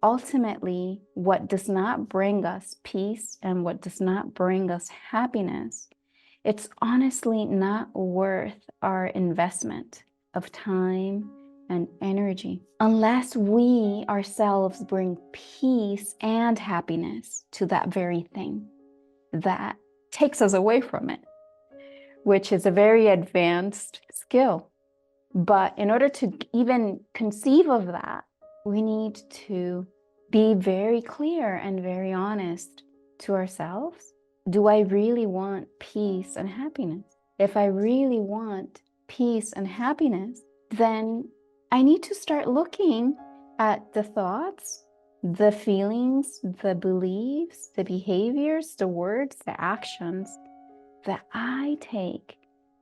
ultimately, what does not bring us peace and what does not bring us happiness, it's honestly not worth our investment of time and energy unless we ourselves bring peace and happiness to that very thing that takes us away from it, which is a very advanced skill. But in order to even conceive of that, we need to be very clear and very honest to ourselves. Do I really want peace and happiness? If I really want peace and happiness, then I need to start looking at the thoughts, the feelings, the beliefs, the behaviors, the words, the actions that I take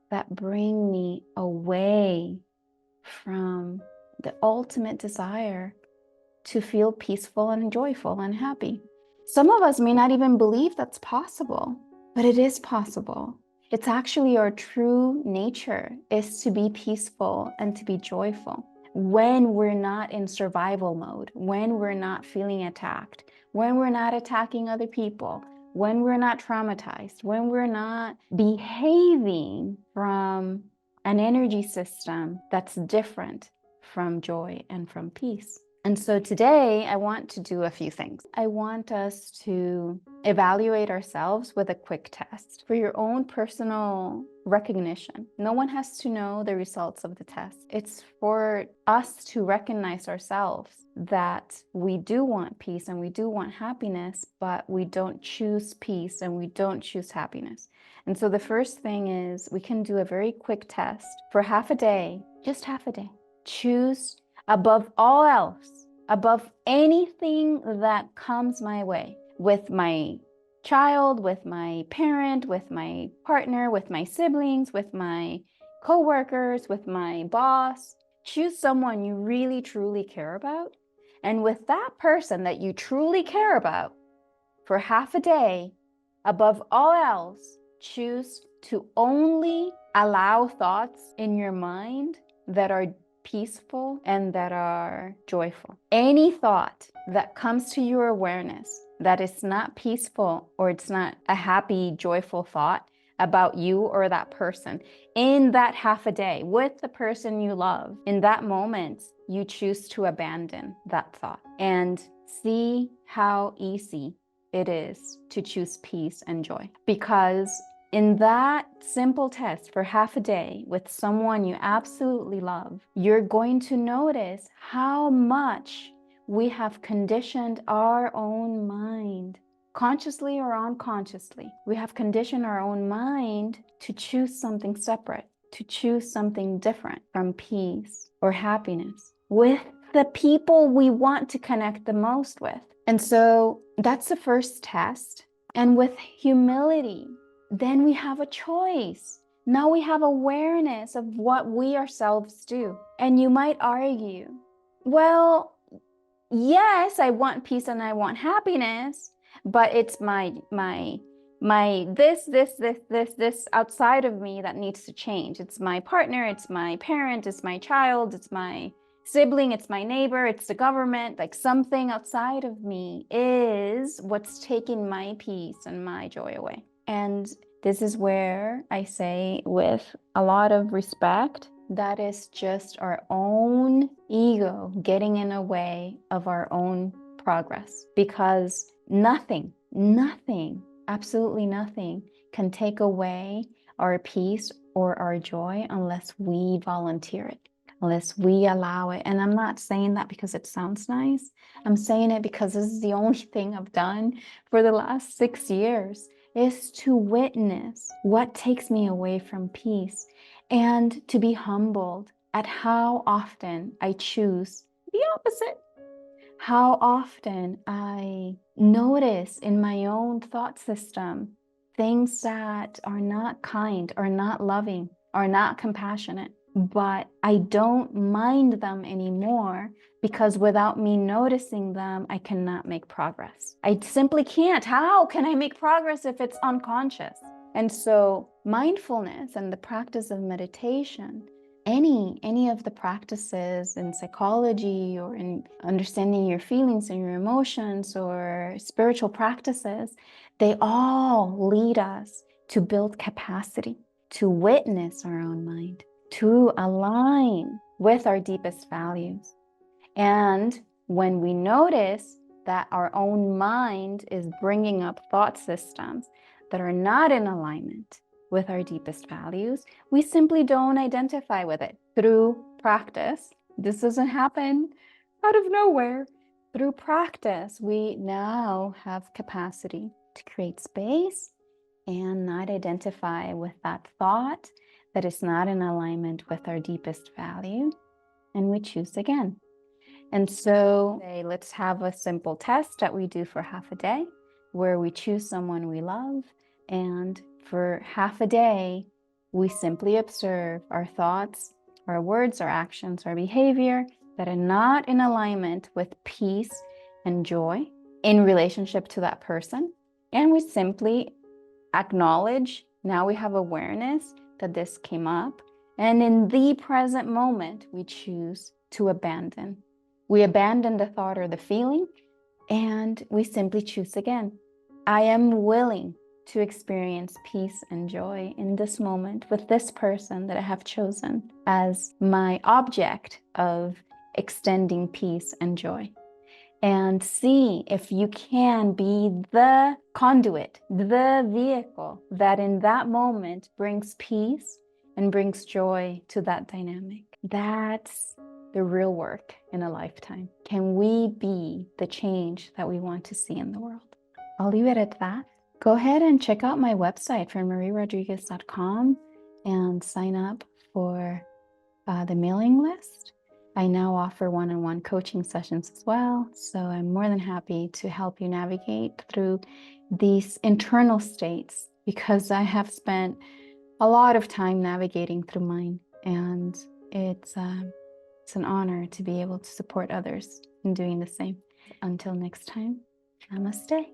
that bring me away from the ultimate desire to feel peaceful and joyful and happy. Some of us may not even believe that's possible, but it is possible. It's actually our true nature is to be peaceful and to be joyful when we're not in survival mode, when we're not feeling attacked, when we're not attacking other people, when we're not traumatized, when we're not behaving from an energy system that's different from joy and from peace. And so today I want to do a few things. I want us to evaluate ourselves with a quick test for your own personal recognition. No one has to know the results of the test. It's for us to recognize ourselves that we do want peace and we do want happiness, but we don't choose peace and we don't choose happiness. And so the first thing is we can do a very quick test for half a day, just half a day. Choose above all else, above anything that comes my way, with my child, with my parent, with my partner, with my siblings, with my coworkers, with my boss. Choose someone you really, truly care about. And with that person that you truly care about, for half a day, above all else, choose to only allow thoughts in your mind that are peaceful and that are joyful. Any thought that comes to your awareness that is not peaceful or it's not a happy, joyful thought about you or that person, in that half a day with the person you love, in that moment, you choose to abandon that thought and see how easy it is to choose peace and joy. Because in that simple test for half a day with someone you absolutely love, you're going to notice how much we have conditioned our own mind, consciously or unconsciously. We have conditioned our own mind to choose something separate, to choose something different from peace or happiness with the people we want to connect the most with. And so that's the first test. And with humility, then we have a choice. Now we have awareness of what we ourselves do. And you might argue, well, yes, I want peace and I want happiness, but it's my this outside of me that needs to change. It's my partner, it's my parent, it's my child, it's my sibling, it's my neighbor, it's the government. Like something outside of me is what's taking my peace and my joy away. And this is where I say with a lot of respect, that is just our own ego getting in the way of our own progress, because nothing, absolutely nothing can take away our peace or our joy unless we volunteer it, unless we allow it. And I'm not saying that because it sounds nice. I'm saying it because this is the only thing I've done for the last 6 years, is to witness what takes me away from peace and to be humbled at how often I choose the opposite. How often I notice in my own thought system things that are not kind, are not loving, are not compassionate, but I don't mind them anymore, because without me noticing them, I cannot make progress. I simply can't. How can I make progress if it's unconscious? And so mindfulness and the practice of meditation any of the practices in psychology or in understanding your feelings and your emotions or spiritual practices, they all lead us to build capacity, to witness our own mind, to align with our deepest values. And when we notice that our own mind is bringing up thought systems that are not in alignment with our deepest values, we simply don't identify with it. Through practice, this doesn't happen out of nowhere. Through practice, we now have capacity to create space and not identify with that thought that is not in alignment with our deepest value. And we choose again. And so let's have a simple test that we do for half a day where we choose someone we love. And for half a day, we simply observe our thoughts, our words, our actions, our behavior that are not in alignment with peace and joy in relationship to that person. And we simply acknowledge, now we have awareness that this came up. And in the present moment, we choose to abandon. We abandon the thought or the feeling, and we simply choose again. I am willing to experience peace and joy in this moment with this person that I have chosen as my object of extending peace and joy. And see if you can be the conduit, the vehicle that in that moment brings peace and brings joy to that dynamic. That's the real work in a lifetime. Can we be the change that we want to see in the world? I'll leave it at that. Go ahead and check out my website, fernmarierodriguez.com, and sign up for the mailing list. I now offer one-on-one coaching sessions as well. So I'm more than happy to help you navigate through these internal states, because I have spent a lot of time navigating through mine, and it's an honor to be able to support others in doing the same. Until next time, namaste.